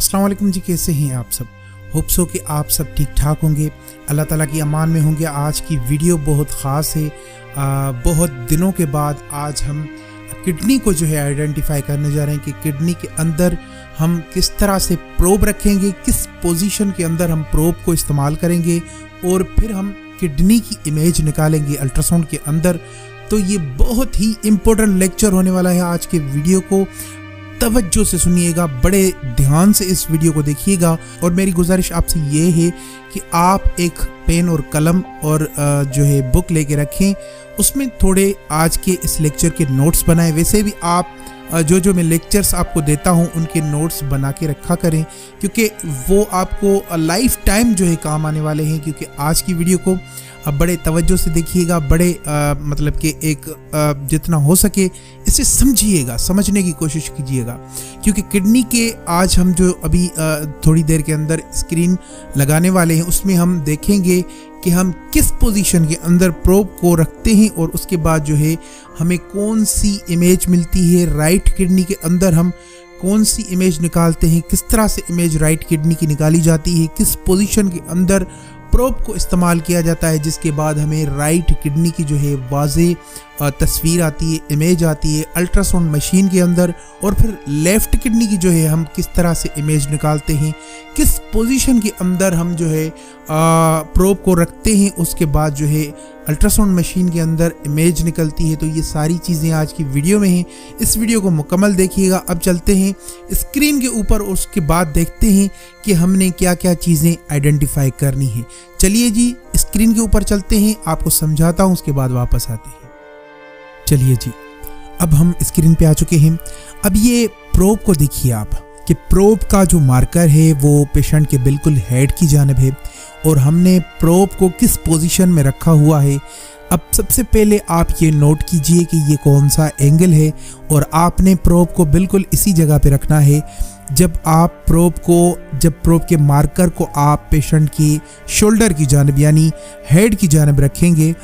अस्सलाम वालेकुम जी, कैसे हैं आप सब। होप सो कि आप सब ठीक ठाक होंगे, अल्लाह ताला की अमान में होंगे। आज की वीडियो बहुत ख़ास है। बहुत दिनों के बाद आज हम किडनी को जो है आइडेंटिफाई करने जा रहे हैं कि किडनी के अंदर हम किस तरह से प्रोब रखेंगे, किस पोजीशन के अंदर हम प्रोब को इस्तेमाल करेंगे और फिर हम किडनी की इमेज निकालेंगे अल्ट्रासाउंड के अंदर। तो ये बहुत ही इम्पोर्टेंट लेक्चर होने वाला है। आज के वीडियो को तवज्जो से सुनिएगा, बड़े ध्यान से इस वीडियो को देखिएगा और मेरी गुजारिश आपसे ये है कि आप एक पेन और कलम और जो है बुक लेके रखें, उसमें थोड़े आज के इस लेक्चर के नोट्स बनाएं। वैसे भी आप जो मैं लेक्चर्स आपको देता हूं उनके नोट्स बना के रखा करें, क्योंकि वो आपको लाइफ टाइम जो है काम आने वाले हैं। क्योंकि आज की वीडियो को बड़े तवज्जो से देखिएगा, बड़े मतलब कि एक जितना हो सके इसे समझिएगा, समझने की कोशिश कीजिएगा। क्योंकि किडनी के आज हम जो अभी थोड़ी देर के अंदर स्क्रीन लगाने वाले हैं उसमें हम देखेंगे कि हम किस पोजीशन के अंदर प्रोब को रखते हैं और उसके बाद जो है हमें कौन सी इमेज मिलती है। राइट किडनी के अंदर हम कौन सी इमेज निकालते हैं, किस तरह से इमेज राइट किडनी की निकाली जाती है, किस पोजीशन के अंदर प्रोब को इस्तेमाल किया जाता है, जिसके बाद हमें राइट किडनी की जो है वाज़े तस्वीर आती है, इमेज आती है अल्ट्रासाउंड मशीन के अंदर। और फिर लेफ़्ट किडनी की जो है हम किस तरह से इमेज निकालते हैं, किस पोजीशन के अंदर हम जो है प्रोब को रखते हैं, उसके बाद जो है अल्ट्रासाउंड मशीन के अंदर इमेज निकलती है। तो ये सारी चीज़ें आज की वीडियो में हैं। इस वीडियो को मुकम्मल देखिएगा। अब चलते हैं स्क्रीन के ऊपर, उसके बाद देखते हैं कि हमने क्या क्या चीज़ें आइडेंटिफाई करनी है। चलिए जी स्क्रीन के ऊपर चलते हैं, आपको समझाता हूँ, उसके बाद वापस आते हैं। चलिए जी, अब हम स्क्रीन पे आ चुके हैं। अब ये प्रोब को देखिए आप कि प्रोब का जो मार्कर है वो पेशेंट के बिल्कुल हेड की जानिब है और हमने प्रोब को किस पोजीशन में रखा हुआ है। अब सबसे पहले आप ये नोट कीजिए कि ये कौन सा एंगल है और आपने प्रोब को बिल्कुल इसी जगह पे रखना है। जब प्रोब के मार्कर को आप पेशेंट की शोल्डर की जानिब यानी हेड की जानिब रखेंगे,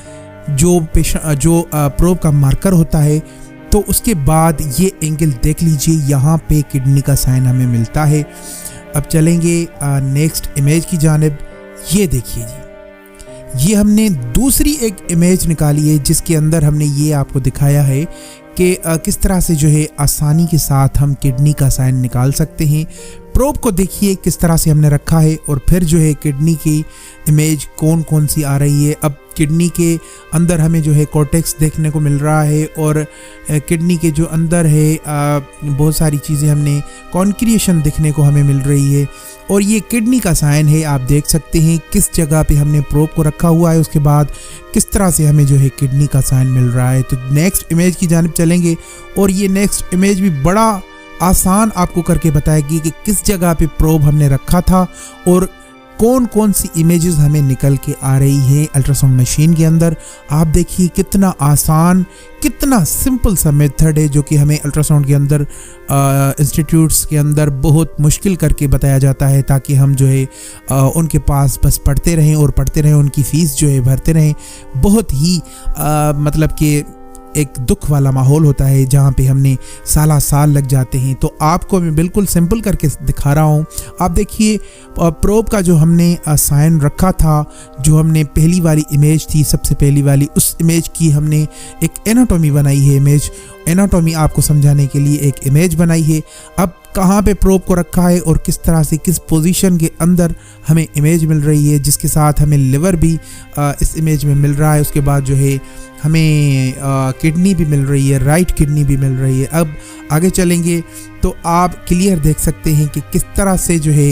जो प्रोब का मार्कर होता है, तो उसके बाद ये एंगल देख लीजिए, यहाँ पे किडनी का साइन हमें मिलता है। अब चलेंगे नेक्स्ट इमेज की जानिब। ये देखिए जी, ये हमने दूसरी एक इमेज निकाली है जिसके अंदर हमने ये आपको दिखाया है कि किस तरह से जो है आसानी के साथ हम किडनी का साइन निकाल सकते हैं। प्रोब को देखिए किस तरह से हमने रखा है और फिर जो है किडनी की इमेज कौन कौन सी आ रही है। अब किडनी के अंदर हमें जो है कॉर्टेक्स देखने को मिल रहा है और किडनी के जो अंदर है बहुत सारी चीज़ें हमने कॉन्क्रिएशन देखने को हमें मिल रही है और ये किडनी का साइन है। आप देख सकते हैं किस जगह पे हमने प्रोब को रखा हुआ है, उसके बाद किस तरह से हमें जो है किडनी का साइन मिल रहा है। तो नेक्स्ट इमेज की जानिब चलेंगे और ये नेक्स्ट इमेज भी बड़ा आसान आपको करके बताएगी कि किस जगह पे प्रोब हमने रखा था और कौन कौन सी इमेजेस हमें निकल के आ रही हैं अल्ट्रासाउंड मशीन के अंदर। आप देखिए कितना आसान, कितना सिंपल सा मेथड है जो कि हमें अल्ट्रासाउंड के अंदर इंस्टीट्यूट्स के अंदर बहुत मुश्किल करके बताया जाता है, ताकि हम जो है उनके पास बस पढ़ते रहें और पढ़ते रहें, उनकी फ़ीस जो है भरते रहें। बहुत ही मतलब कि एक दुख वाला माहौल होता है जहाँ पे हमने साल लग जाते हैं। तो आपको मैं बिल्कुल सिंपल करके दिखा रहा हूँ। आप देखिए प्रोब का जो हमने साइन रखा था, जो हमने पहली वाली इमेज थी, सबसे पहली वाली, उस इमेज की हमने एक एनाटॉमी बनाई है। एनाटॉमी आपको समझाने के लिए एक इमेज बनाई है। अब कहाँ पे प्रोब को रखा है और किस तरह से किस पोजीशन के अंदर हमें इमेज मिल रही है, जिसके साथ हमें लिवर भी इस इमेज में मिल रहा है। उसके बाद जो है हमें किडनी भी मिल रही है, राइट किडनी भी मिल रही है। अब आगे चलेंगे तो आप क्लियर देख सकते हैं कि किस तरह से जो है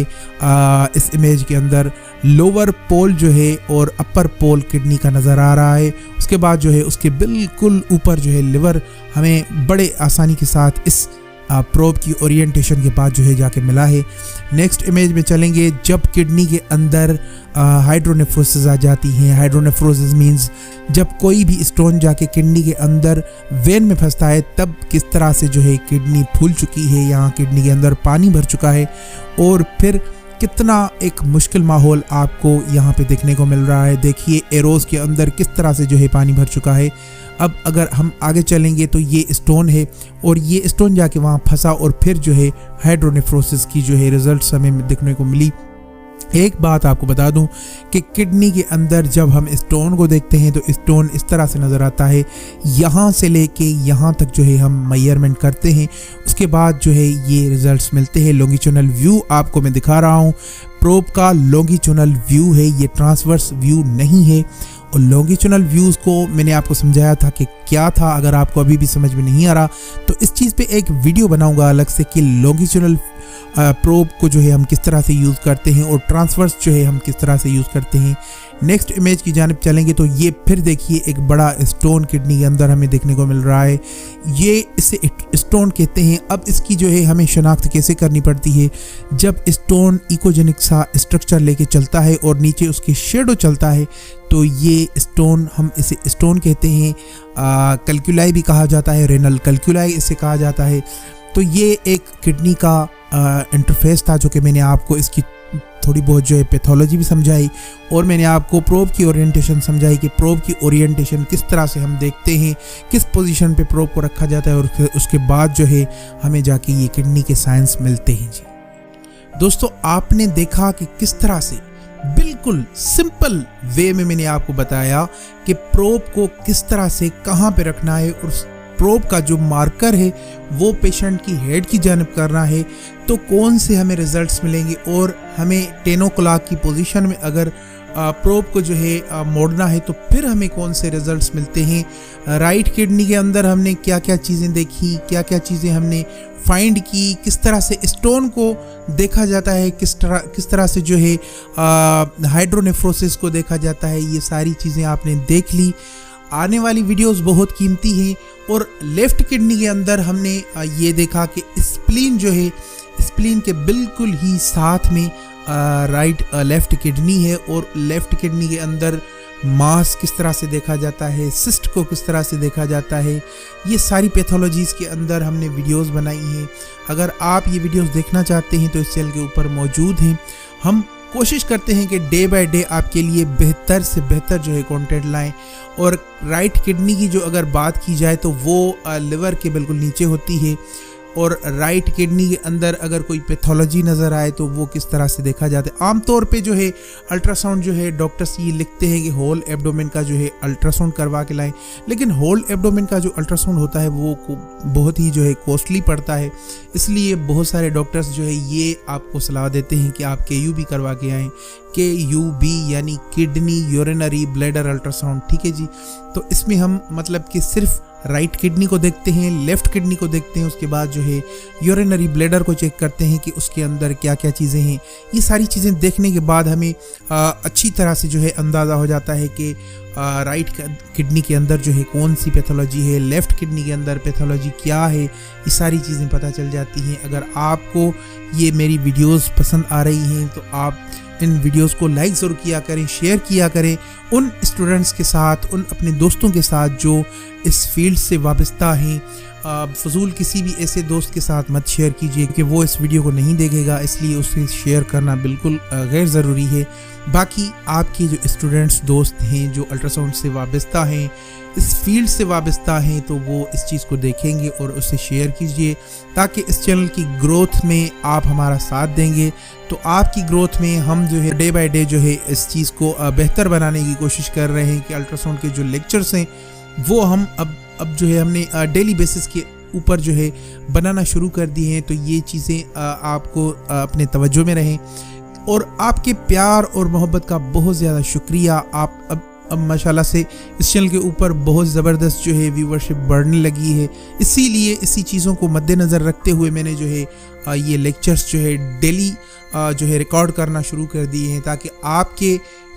इस इमेज के अंदर लोअर पोल जो है और अपर पोल किडनी का नज़र आ रहा है। उसके बाद जो है उसके बिल्कुल ऊपर जो है लिवर हमें बड़े आसानी के साथ इस प्रोब की ओरिएंटेशन के बाद जो है जाके मिला है। नेक्स्ट इमेज में चलेंगे। जब किडनी के अंदर हाइड्रोनेफ्रोसिस आ जाती हैं, हाइड्रोनेफ्रोसिस मींस जब कोई भी स्टोन जाके किडनी के अंदर वेन में फंसता है, तब किस तरह से जो है किडनी फूल चुकी है, यहाँ किडनी के अंदर पानी भर चुका है और फिर कितना एक मुश्किल माहौल आपको यहाँ पे देखने को मिल रहा है। देखिए एरोज़ के अंदर किस तरह से जो है पानी भर चुका है। अब अगर हम आगे चलेंगे तो ये स्टोन है और ये स्टोन जाके वहाँ फंसा और फिर जो है हाइड्रोनेफ्रोसिस की जो है रिजल्ट्स हमें देखने को मिली। एक बात आपको बता दूं कि किडनी के अंदर जब हम स्टोन को देखते हैं तो स्टोन इस तरह से नज़र आता है। यहाँ से लेके यहाँ तक जो है हम मेजरमेंट करते हैं, उसके बाद जो है ये रिजल्ट्स मिलते हैं। लॉन्गिट्यूडनल व्यू आपको मैं दिखा रहा हूँ, प्रोब का लॉन्गिट्यूडनल व्यू है, ये ट्रांसवर्स व्यू नहीं है। और लॉन्गिट्यूडनल व्यूज़ को मैंने आपको समझाया था कि क्या था। अगर आपको अभी भी समझ में नहीं आ रहा तो इस चीज़ पे एक वीडियो बनाऊंगा अलग से कि लॉन्गिट्यूडनल प्रोब को जो है हम किस तरह से यूज़ करते हैं और ट्रांसवर्स जो है हम किस तरह से यूज़ करते हैं। नेक्स्ट इमेज की जानिब चलेंगे तो ये फिर देखिए एक बड़ा स्टोन किडनी के अंदर हमें देखने को मिल रहा है। ये इसे स्टोन कहते हैं। अब इसकी जो है हमें शनाख्त कैसे करनी पड़ती है, जब स्टोन इकोजेनिक सा स्ट्रक्चर लेके चलता है और नीचे उसके शेडो चलता है तो ये स्टोन, हम इसे स्टोन कहते हैं। कैल्कुलाई भी कहा जाता है, रेनल कैल्कुलाई इसे कहा जाता है। तो ये एक किडनी का इंटरफेस था जो कि मैंने आपको इसकी थोड़ी बहुत जो है पैथोलॉजी भी समझाई और मैंने आपको प्रोब की ओरिएंटेशन समझाई कि प्रोब की ओरिएंटेशन किस तरह से हम देखते हैं, किस पोजीशन पे प्रोब को रखा जाता है और उसके बाद जो है हमें जाके ये किडनी के साइंस मिलते हैं। जी दोस्तों, आपने देखा कि किस तरह से बिल्कुल सिंपल वे में मैंने आपको बताया कि प्रोब को किस तरह से कहाँ पे रखना है और प्रोब का जो मार्कर है वो पेशेंट की हेड की जानिब करना है तो कौन से हमें रिजल्ट्स मिलेंगे। और हमें 10 o'clock की पोजीशन में अगर प्रोब को जो है मोड़ना है तो फिर हमें कौन से रिजल्ट्स मिलते हैं। राइट किडनी के अंदर हमने क्या क्या चीज़ें देखी, क्या क्या चीज़ें हमने फाइंड की, किस तरह से स्टोन को देखा जाता है, किस तरह से जो है हाइड्रोनेफ्रोसिस को देखा जाता है, ये सारी चीज़ें आपने देख ली। आने वाली वीडियोस बहुत कीमती हैं। और लेफ़्ट किडनी के अंदर हमने ये देखा कि स्प्लीन जो है, स्प्लीन के बिल्कुल ही साथ में लेफ़्ट किडनी है और लेफ़्ट किडनी के अंदर मास किस तरह से देखा जाता है, सिस्ट को किस तरह से देखा जाता है, ये सारी पैथोलॉजीज़ के अंदर हमने वीडियोस बनाई हैं। अगर आप ये वीडियोस देखना चाहते हैं तो इस चैनल के ऊपर मौजूद हैं। हम कोशिश करते हैं कि डे बाय डे आपके लिए बेहतर से बेहतर जो है कंटेंट लाएं। और राइट किडनी की जो अगर बात की जाए तो वो लिवर के बिल्कुल नीचे होती है और राइट किडनी के अंदर अगर कोई पैथोलॉजी नज़र आए तो वो किस तरह से देखा जाता है। आमतौर पे जो है अल्ट्रासाउंड जो है डॉक्टर्स ये लिखते हैं कि होल एब्डोमेन का जो है अल्ट्रासाउंड करवा के लाएं, लेकिन होल एब्डोमेन का जो अल्ट्रासाउंड होता है वो बहुत ही जो है कॉस्टली पड़ता है। इसलिए बहुत सारे डॉक्टर्स जो है ये आपको सलाह देते हैं कि आप KUB करवा के आएँ। KUB यानी किडनी यूरिनरी ब्लैडर अल्ट्रासाउंड, ठीक है जी। तो इसमें हम मतलब कि सिर्फ राइट किडनी को देखते हैं, लेफ़्ट किडनी को देखते हैं, उसके बाद जो है यूरिनरी ब्लैडर को चेक करते हैं कि उसके अंदर क्या क्या चीज़ें हैं। ये सारी चीज़ें देखने के बाद हमें अच्छी तरह से जो है अंदाज़ा हो जाता है कि राइट किडनी के अंदर जो है कौन सी पैथोलॉजी है, लेफ़्ट किडनी के अंदर पैथोलॉजी क्या है, ये सारी चीज़ें पता चल जाती हैं। अगर आपको ये मेरी वीडियोस पसंद आ रही हैं तो आप इन वीडियोस को लाइक ज़रूर किया करें, शेयर किया करें उन स्टूडेंट्स के साथ, उन अपने दोस्तों के साथ जो इस फील्ड से वाबस्ता हैं। फजूल किसी भी ऐसे दोस्त के साथ मत शेयर कीजिए कि वो इस वीडियो को नहीं देखेगा, इसलिए उसे शेयर करना बिल्कुल गैर ज़रूरी है। बाकी आपके जो स्टूडेंट्स दोस्त हैं जो अल्ट्रासाउंड से वाबस्ता हैं, इस फील्ड से वाबस्ता हैं, तो वो इस चीज़ को देखेंगे और उसे शेयर कीजिए ताकि इस चैनल की ग्रोथ में आप हमारा साथ देंगे। तो आपकी ग्रोथ में हम जो है डे बाय डे जो है इस चीज़ को बेहतर बनाने की कोशिश कर रहे हैं कि अल्ट्रासाउंड के जो लेक्चर्स हैं वो हम अब जो है हमने डेली बेसिस के ऊपर जो है बनाना शुरू कर दिए हैं। तो ये चीज़ें आपको अपने तवज्जो में रहें और आपके प्यार और मोहब्बत का बहुत ज़्यादा शुक्रिया। आप अब माशाल्लाह से इस चैनल के ऊपर बहुत ज़बरदस्त जो है व्यूवरशिप बढ़ने लगी है। इसीलिए इसी चीज़ों को मद्देनज़र रखते हुए मैंने जो है ये लेक्चर्स जो है डेली जो है रिकॉर्ड करना शुरू कर दिए हैं ताकि आपके